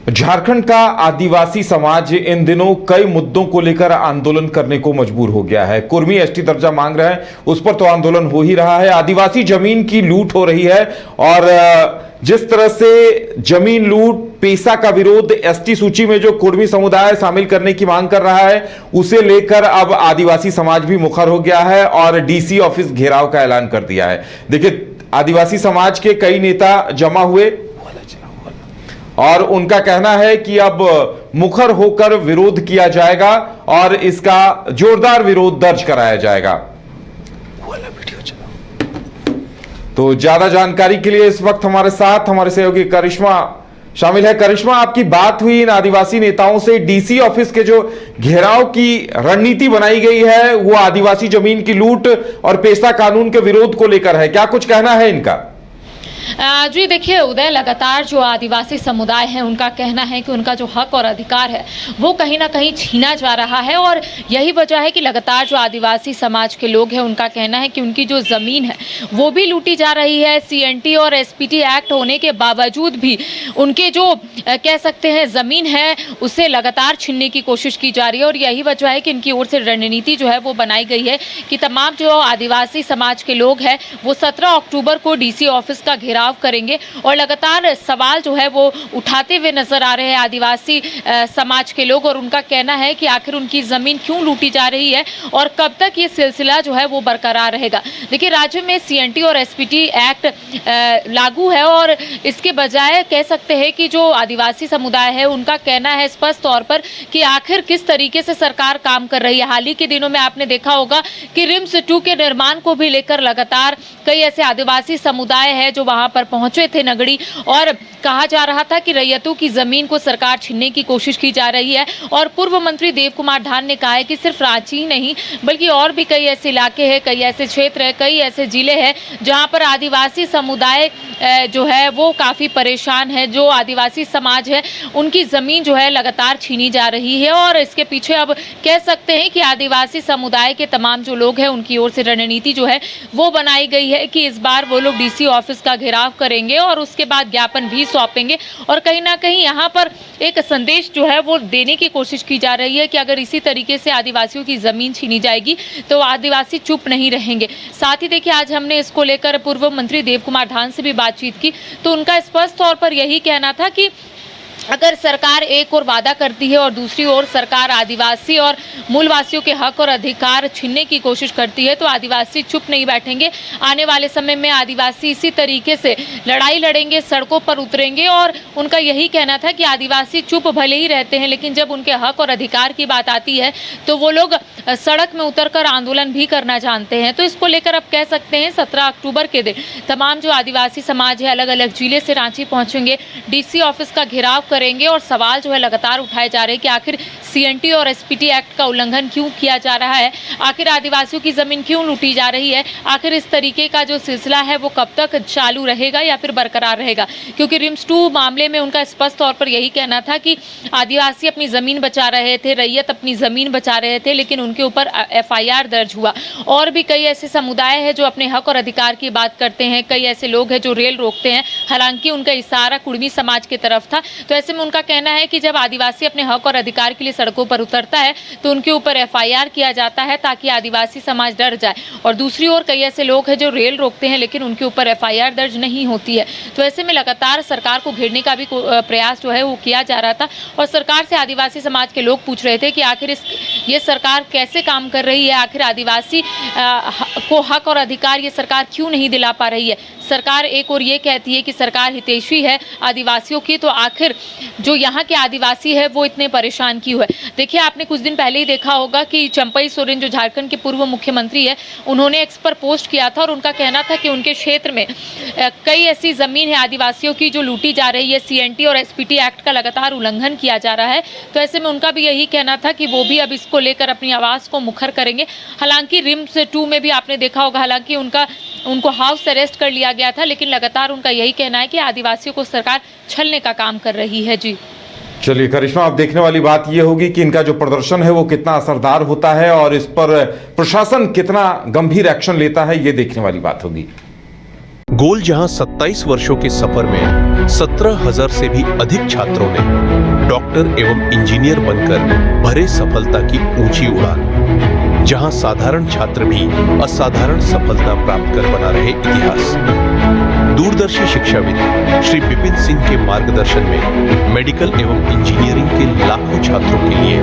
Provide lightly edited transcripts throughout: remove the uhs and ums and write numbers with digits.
झारखंड का आदिवासी समाज इन दिनों कई मुद्दों को लेकर आंदोलन करने को मजबूर हो गया है। कुर्मी एसटी दर्जा मांग रहे हैं, उस पर तो आंदोलन हो ही रहा है। आदिवासी जमीन की लूट हो रही है और जिस तरह से जमीन लूट, पेशा का विरोध, एसटी सूची में जो कुर्मी समुदाय शामिल करने की मांग कर रहा है, उसे लेकर अब आदिवासी समाज भी मुखर हो गया है और डीसी ऑफिस घेराव का ऐलान कर दिया है। देखिए, आदिवासी समाज के कई नेता जमा हुए और उनका कहना है कि अब मुखर होकर विरोध किया जाएगा और इसका जोरदार विरोध दर्ज कराया जाएगा। तो ज्यादा जानकारी के लिए इस वक्त हमारे साथ हमारे सहयोगी करिश्मा शामिल है। करिश्मा, आपकी बात हुई इन आदिवासी नेताओं से। डीसी ऑफिस के जो घेराव की रणनीति बनाई गई है वो आदिवासी जमीन की लूट और पेशा कानून के विरोध को लेकर है, क्या कुछ कहना है इनका? जी देखिए उदय, लगातार जो आदिवासी समुदाय है उनका कहना है कि उनका जो हक और अधिकार है वो कहीं ना कहीं छीना जा रहा है और यही वजह है कि लगातार जो आदिवासी समाज के लोग हैं उनका कहना है कि उनकी जो ज़मीन है वो भी लूटी जा रही है। सीएनटी और एसपीटी एक्ट होने के बावजूद भी उनके जो कह सकते हैं ज़मीन है उसे लगातार छीनने की कोशिश की जा रही है और यही वजह है कि इनकी ओर से रणनीति जो है वो बनाई गई है कि तमाम जो आदिवासी समाज के लोग हैं वो 17 अक्टूबर को डीसी ऑफिस का घेराव करेंगे और लगातार सवाल जो है वो उठाते हुए नजर आ रहे हैं आदिवासी समाज के लोग। और उनका कहना है कि आखिर उनकी जमीन क्यों लूटी जा रही है और कब तक ये सिलसिला जो है वो बरकरार रहेगा। देखिए, राज्य में सीएनटी और एसपीटी एक्ट लागू है और इसके बजाय कह सकते हैं कि जो आदिवासी समुदाय है उनका कहना है स्पष्ट तौर पर कि आखिर किस तरीके से सरकार काम कर रही है। हाल ही के दिनों में आपने देखा होगा कि रिम्स 2 के निर्माण को भी लेकर लगातार कई ऐसे आदिवासी समुदाय है जो वहां पर पहुंचे थे नगड़ी और कहा जा रहा था कि रैयतों की जमीन को सरकार छीनने की कोशिश की जा रही है। और पूर्व मंत्री देव कुमार ढान ने कहा है कि सिर्फ रांची ही नहीं बल्कि और भी कई ऐसे इलाके हैं, कई ऐसे क्षेत्र है, कई ऐसे जिले हैं जहां पर आदिवासी समुदाय जो है वो काफ़ी परेशान है। जो आदिवासी समाज है उनकी ज़मीन जो है लगातार छीनी जा रही है और इसके पीछे अब कह सकते हैं कि आदिवासी समुदाय के तमाम जो लोग हैं उनकी ओर से रणनीति जो है वो बनाई गई है कि इस बार वो लोग डीसी ऑफिस का घेराव करेंगे और उसके बाद ज्ञापन भी सौंपेंगे। और कहीं ना कहीं यहाँ पर एक संदेश जो है वो देने की कोशिश की जा रही है कि अगर इसी तरीके से आदिवासियों की ज़मीन छीनी जाएगी तो आदिवासी चुप नहीं रहेंगे। साथ ही देखिए, आज हमने इसको लेकर पूर्व मंत्री देव कुमार ढान से भी बातचीत की तो उनका स्पष्ट तौर पर यही कहना था कि अगर सरकार एक और वादा करती है और दूसरी ओर सरकार आदिवासी और मूलवासियों के हक और अधिकार छीनने की कोशिश करती है तो आदिवासी चुप नहीं बैठेंगे। आने वाले समय में आदिवासी इसी तरीके से लड़ाई लड़ेंगे, सड़कों पर उतरेंगे। और उनका यही कहना था कि आदिवासी चुप भले ही रहते हैं लेकिन जब उनके हक और अधिकार की बात आती है तो वो लोग सड़क में उतरकर आंदोलन भी करना जानते हैं। तो इसको लेकर अब कह सकते हैं 17 अक्टूबर के दिन तमाम जो आदिवासी समाज है अलग अलग जिले से रांची पहुंचेंगे, डीसी ऑफिस का घेराव करेंगे और सवाल जो है लगातार उठाए जा रहे हैं कि आखिर सीएनटी और एसपीटी एक्ट का उल्लंघन क्यों किया जा रहा है, आखिर आदिवासियों की जमीन क्यों लूटी जा रही है, आखिर इस तरीके का जो सिलसिला है वो कब तक चालू रहेगा या फिर बरकरार रहेगा। क्योंकि रिम्स 2 मामले में उनका स्पष्ट तौर पर यही कहना था कि आदिवासी अपनी जमीन बचा रहे थे, रैयत अपनी जमीन बचा रहे थे लेकिन उनके ऊपर एफआईआर दर्ज हुआ। और भी कई ऐसे समुदाय है जो अपने हक और अधिकार की बात करते हैं, कई ऐसे लोग हैं जो रेल रोकते हैं, हालांकि उनका इशारा कुर्मी समाज की तरफ था। तो ऐसे में उनका कहना है कि जब आदिवासी अपने हक और अधिकार के लिए सड़कों पर उतरता है तो उनके ऊपर एफआईआर किया जाता है ताकि आदिवासी समाज डर जाए। और दूसरी ओर कई ऐसे लोग हैं जो रेल रोकते हैं लेकिन उनके ऊपर एफआईआर दर्ज नहीं होती है। तो ऐसे में लगातार सरकार को घेरने का भी प्रयास जो है वो किया जा रहा था और सरकार से आदिवासी समाज के लोग पूछ रहे थे कि आखिर ये सरकार कैसे काम कर रही है, आखिर आदिवासी को हक और अधिकार ये सरकार क्यों नहीं दिला पा रही है। सरकार एक और ये कहती है कि सरकार हितैषी है आदिवासियों की, तो आखिर जो यहाँ के आदिवासी है वो इतने परेशान क्यों है। देखिए, आपने कुछ दिन पहले ही देखा होगा कि चंपई सोरेन जो झारखंड के पूर्व मुख्यमंत्री है उन्होंने एक्स पर पोस्ट किया था और उनका कहना था कि उनके क्षेत्र में कई ऐसी ज़मीन है आदिवासियों की जो लूटी जा रही है, सीएनटी और एसपीटी एक्ट का लगातार उल्लंघन किया जा रहा है। तो ऐसे में उनका भी यही कहना था कि वो भी अब इसको लेकर अपनी आवाज़ को मुखर करेंगे। हालांकि रिम्स 2 में भी आपने देखा होगा, हालांकि उनको हाउस अरेस्ट कर लिया गया था लेकिन लगातार उनका यही कहना है कि आदिवासियों को सरकार छलने का काम कर रही है। जी चलिए करिश्मा, अब देखने वाली बात यह होगी कि इनका जो प्रदर्शन है वो कितना असरदार होता है और इस पर प्रशासन कितना गंभीर एक्शन लेता है, ये देखने वाली बात होगी। गोल जहां 27 वर्षों के सफर में 17,000 से भी अधिक छात्रों ने डॉक्टर एवं इंजीनियर बनकर भरे सफलता की ऊंची उड़ान। जहां साधारण छात्र भी असाधारण सफलता प्राप्त कर बना रहे इतिहास। दूरदर्शी शिक्षाविद श्री विपिन सिंह के मार्गदर्शन में मेडिकल एवं इंजीनियरिंग के लाखों छात्रों के लिए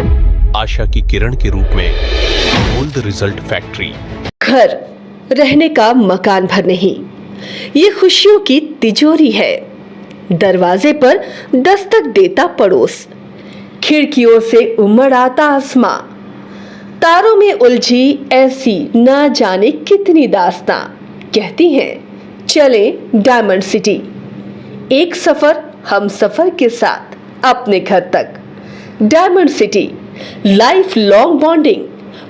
आशा की किरण के रूप में बोल्ड रिजल्ट फैक्ट्री। घर रहने का मकान भर नहीं, ये खुशियों की तिजोरी है। दरवाजे पर दस्तक देता पड़ोस, खिड़कियों से उमड़ आता आसमां, तारों में उलझी ऐसी ना जाने कितनी दास्तां। कहती हैं चले डायमंड सिटी, एक सफर हम सफर के साथ अपने घर तक। Diamond city, life long bonding,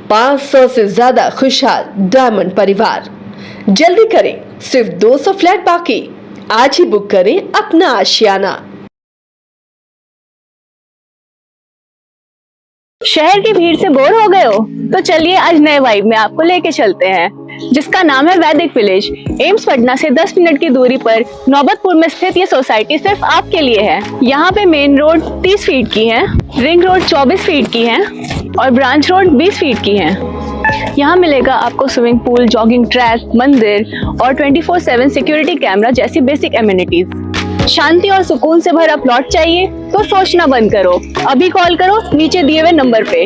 500 से ज्यादा खुशहाल डायमंड परिवार। जल्दी करें, सिर्फ 200 फ्लैट बाकी। आज ही बुक करें अपना आशियाना। शहर की भीड़ से बोर हो गए हो? तो चलिए आज नए वाइब में आपको लेके चलते हैं, जिसका नाम है वैदिक विलेज। एम्स पटना से 10 मिनट की दूरी पर नौबतपुर में स्थित ये सोसाइटी सिर्फ आपके लिए है। यहाँ पे मेन रोड 30 फीट की है, रिंग रोड 24 फीट की है और ब्रांच रोड 20 फीट की है। यहाँ मिलेगा आपको स्विमिंग पूल, जॉगिंग ट्रैक, मंदिर और 24/7 सिक्योरिटी कैमरा जैसी बेसिक एमिनिटीज। शांति और सुकून से भरा प्लॉट चाहिए तो सोचना बंद करो, अभी कॉल करो नीचे दिए हुए नंबर पे।